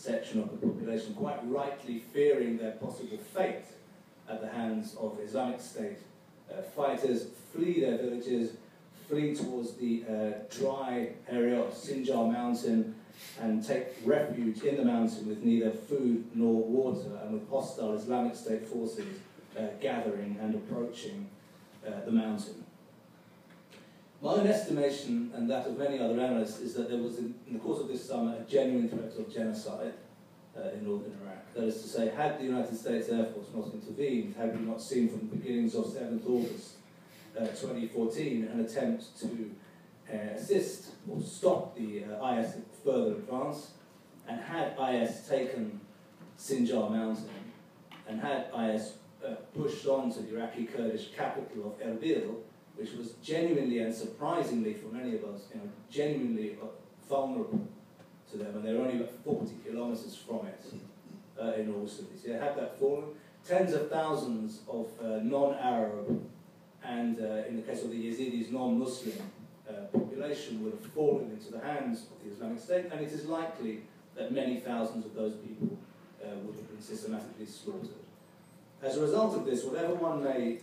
section of the population, quite rightly fearing their possible fate at the hands of Islamic State fighters, flee their villages, flee towards the dry area of Sinjar Mountain, and take refuge in the mountain with neither food nor water, and with hostile Islamic State forces gathering and approaching the mountain. My own estimation, and that of many other analysts, is that there was, in the course of this summer, a genuine threat of genocide in northern Iraq. That is to say, had the United States Air Force not intervened, had we not seen from the beginnings of 7th August 2014 an attempt to assist or stop the IS further advance, and had IS taken Sinjar Mountain, and had IS pushed on to the Iraqi Kurdish capital of Erbil, which was genuinely and surprisingly for many of us, genuinely vulnerable to them, and they're only about 40 kilometers from it in all cities. Yeah, had that fallen, tens of thousands of non-Arab and, in the case of the Yazidis, non-Muslim population would have fallen into the hands of the Islamic State, and it is likely that many thousands of those people would have been systematically slaughtered. As a result of this, whatever one may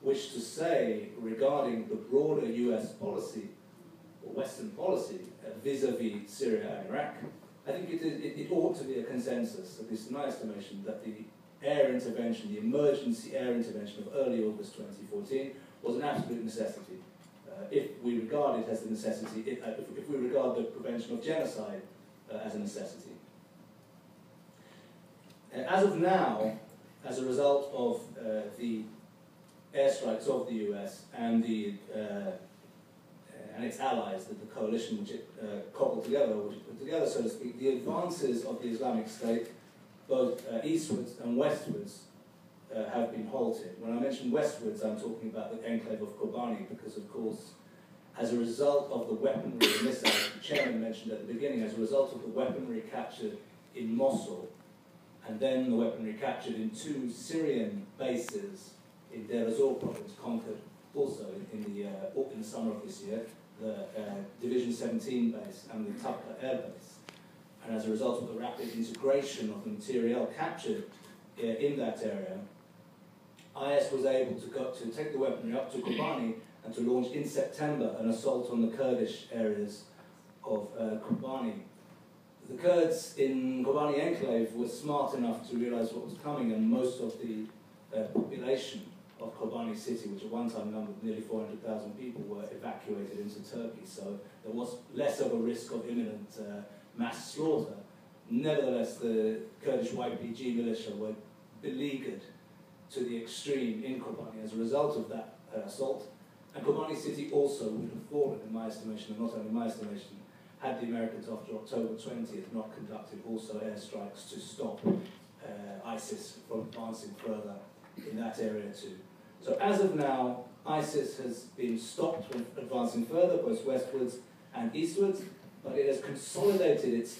wish to say regarding the broader US policy, or Western policy, vis-a-vis Syria and Iraq, I think it ought to be a consensus, at least in my estimation, that the air intervention, the emergency air intervention of early August 2014 was an absolute necessity. If we regard it as a necessity, if we regard the prevention of genocide as a necessity. As of now, as a result of the airstrikes of the US and its allies, the coalition which it cobbled together, which it put together, so to speak, the advances of the Islamic State, both eastwards and westwards, have been halted. When I mention westwards, I'm talking about the enclave of Kobani, because, of course, as a result of the weaponry, and this, as the chairman mentioned at the beginning, as a result of the weaponry captured in Mosul, and then the weaponry captured in 2 Syrian bases in Deir ez-Zor province, conquered also in the summer of this year, the Division 17 base and the Tabqa air base. And as a result of the rapid integration of the materiel captured in that area, IS was able to take the weaponry up to Kobani and to launch in September an assault on the Kurdish areas of Kobani. The Kurds in Kobani enclave were smart enough to realize what was coming, and most of the population of Kobani city, which at one time numbered nearly 400,000 people, were evacuated into Turkey, so there was less of a risk of imminent mass slaughter. Nevertheless, the Kurdish YPG militia were beleaguered to the extreme in Kobani as a result of that assault, and Kobani city also would have fallen, in my estimation, and not only my estimation, had the Americans after October 20th not conducted also airstrikes to stop ISIS from advancing further in that area too. So as of now, ISIS has been stopped from advancing further, both westwards and eastwards, but it has consolidated its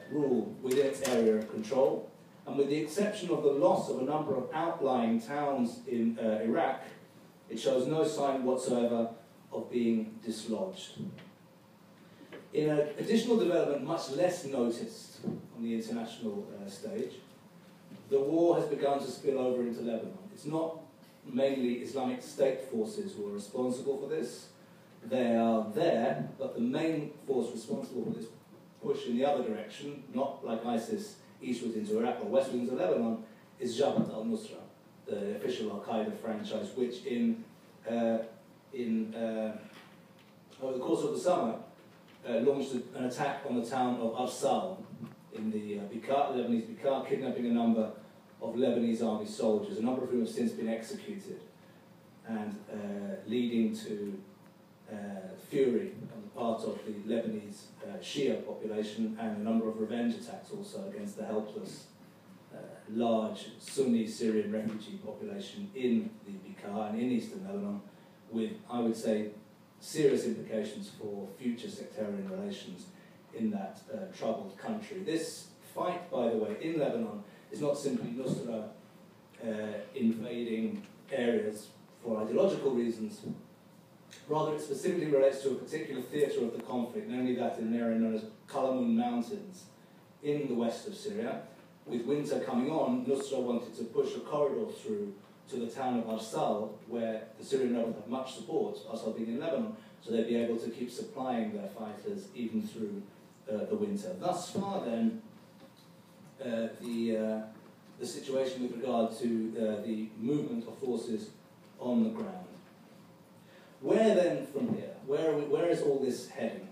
rule within its area of control, and with the exception of the loss of a number of outlying towns in Iraq, it shows no sign whatsoever of being dislodged. In an additional development much less noticed on the international stage, the war has begun to spill over into Lebanon. It's not mainly Islamic State forces who are responsible for this. They are there, but the main force responsible for this push in the other direction, not like ISIS eastwards into Iraq or westwards into Lebanon, is Jabhat al-Nusra, the official Al-Qaeda franchise, which over the course of the summer launched an attack on the town of Arsal in the Lebanese Bikar, kidnapping a number of Lebanese army soldiers, a number of whom have since been executed, and leading to fury on the part of the Lebanese Shia population, and a number of revenge attacks also against the helpless, large Sunni Syrian refugee population in the Bikar and in eastern Lebanon, with, I would say, serious implications for future sectarian relations in that troubled country. This fight, by the way, in Lebanon is not simply Nusra invading areas for ideological reasons. Rather, it specifically relates to a particular theatre of the conflict, namely that in an area known as Kalamun Mountains in the west of Syria. With winter coming on, Nusra wanted to push a corridor through to the town of Arsal, where the Syrian rebels have much support, Arsal being in Lebanon, so they'd be able to keep supplying their fighters even through the winter. Thus far, then, the situation with regard to the movement of forces on the ground. Where then from here? Where is all this heading?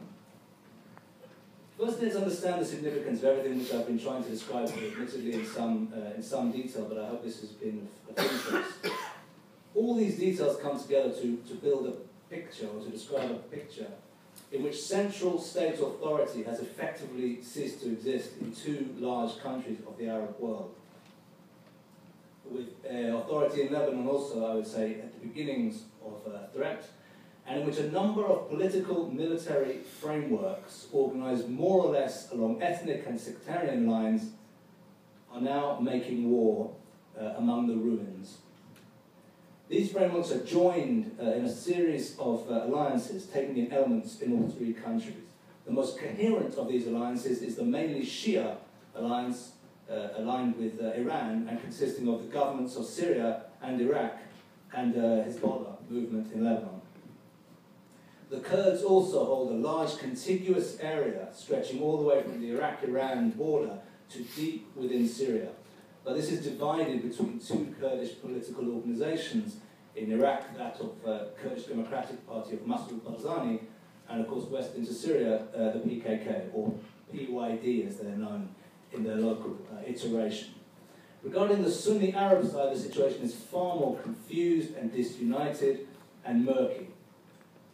First, let's understand the significance of everything which I've been trying to describe here, admittedly in some detail, but I hope this has been of interest. All these details come together to build a picture, or to describe a picture, in which central state authority has effectively ceased to exist in two large countries of the Arab world. With authority in Lebanon also, I would say, at the beginnings of a threat, and in which a number of political military frameworks, organized more or less along ethnic and sectarian lines, are now making war among the ruins. These frameworks are joined in a series of alliances, taking in elements in all three countries. The most coherent of these alliances is the mainly Shia alliance, aligned with Iran, and consisting of the governments of Syria and Iraq, and Hezbollah movement in Lebanon. The Kurds also hold a large contiguous area stretching all the way from the Iraq-Iran border to deep within Syria. But this is divided between two Kurdish political organizations. In Iraq, that of Kurdish Democratic Party of Masoud Barzani, and of course west into Syria, the PKK, or PYD as they're known in their local iteration. Regarding the Sunni Arab side, the situation is far more confused and disunited and murky.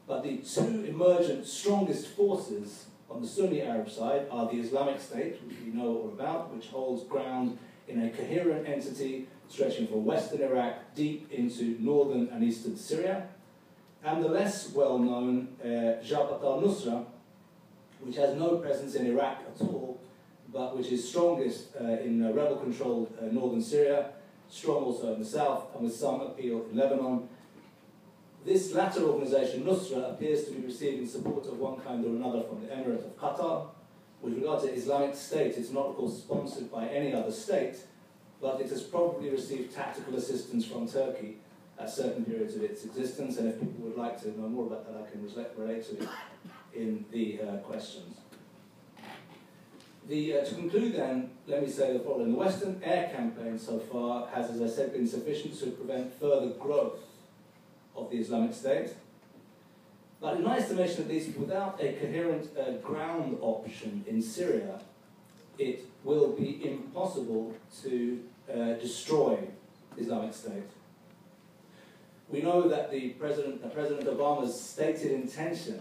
But the two emergent strongest forces on the Sunni Arab side are the Islamic State, which we know all about, which holds ground in a coherent entity stretching from western Iraq deep into northern and eastern Syria, and the less well-known Jabhat al-Nusra, which has no presence in Iraq at all, but which is strongest in rebel-controlled northern Syria, strong also in the south, and with some appeal in Lebanon. This latter organization, Nusra, appears to be receiving support of one kind or another from the Emirate of Qatar. With regard to Islamic State, it's not, of course, sponsored by any other state, but it has probably received tactical assistance from Turkey at certain periods of its existence, and if people would like to know more about that, I can relate to it in the questions. To conclude then, let me say the following. The Western air campaign so far has, as I said, been sufficient to prevent further growth of the Islamic State. But in my estimation, at least, without a coherent ground option in Syria, it will be impossible to destroy Islamic State. We know that President Obama's stated intention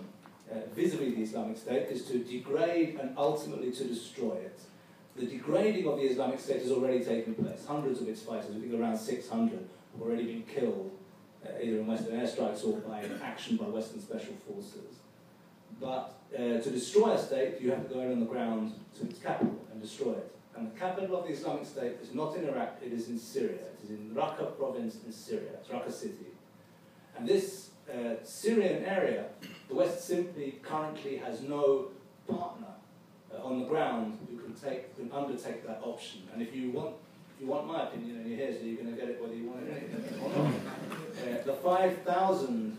vis-a-vis the Islamic State is to degrade and ultimately to destroy it. The degrading of the Islamic State has already taken place. Hundreds of its fighters, I think around 600, have already been killed, either in Western airstrikes or by action by Western special forces. But to destroy a state, you have to go in on the ground to its capital and destroy it. And the capital of the Islamic State is not in Iraq, it is in Syria. It is in Raqqa province in Syria. It's Raqqa city. And this Syrian area, the West simply currently has no partner on the ground who can undertake that option. And if you want my opinion, and you're here, so you're going to get it whether you want it or not. The 5,000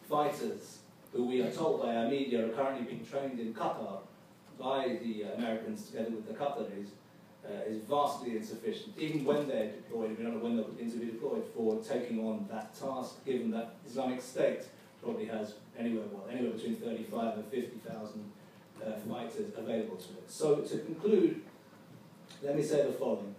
fighters who we are told by our media are currently being trained in Qatar by the Americans together with the Qataris is vastly insufficient, even when they're deployed. We don't know when they're going to be deployed for taking on that task, given that Islamic State probably has anywhere between 35 and 50,000 fighters available to it. So to conclude, let me say the following.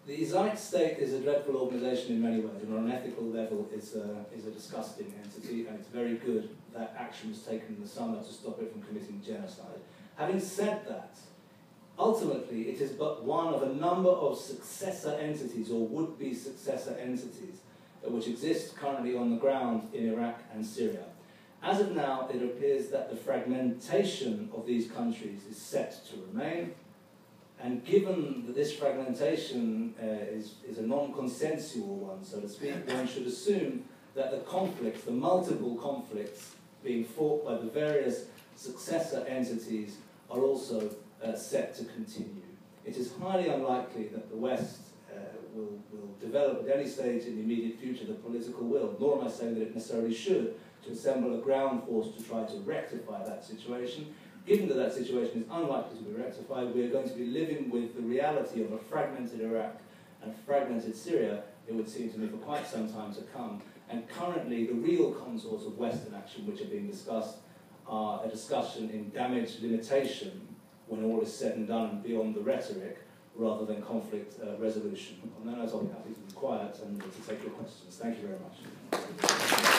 The Islamic State is a dreadful organization in many ways, and on an ethical level is a disgusting entity, and it's very good that action was taken in the summer to stop it from committing genocide. Having said that, ultimately it is but one of a number of successor entities, or would-be successor entities, which exist currently on the ground in Iraq and Syria. As of now, it appears that the fragmentation of these countries is set to remain, and given that this fragmentation is a non-consensual one, so to speak, one should assume that the conflicts, the multiple conflicts being fought by the various successor entities, are also set to continue. It is highly unlikely that the West will develop at any stage in the immediate future the political will, nor am I saying that it necessarily should, to assemble a ground force to try to rectify that situation. Given that that situation is unlikely to be rectified, we are going to be living with the reality of a fragmented Iraq and fragmented Syria, it would seem to me, for quite some time to come. And currently, the real contours of Western action which are being discussed are a discussion in damage limitation when all is said and done beyond the rhetoric, rather than conflict resolution. On that note, I'll be happy to be quiet and to take your questions. Thank you very much.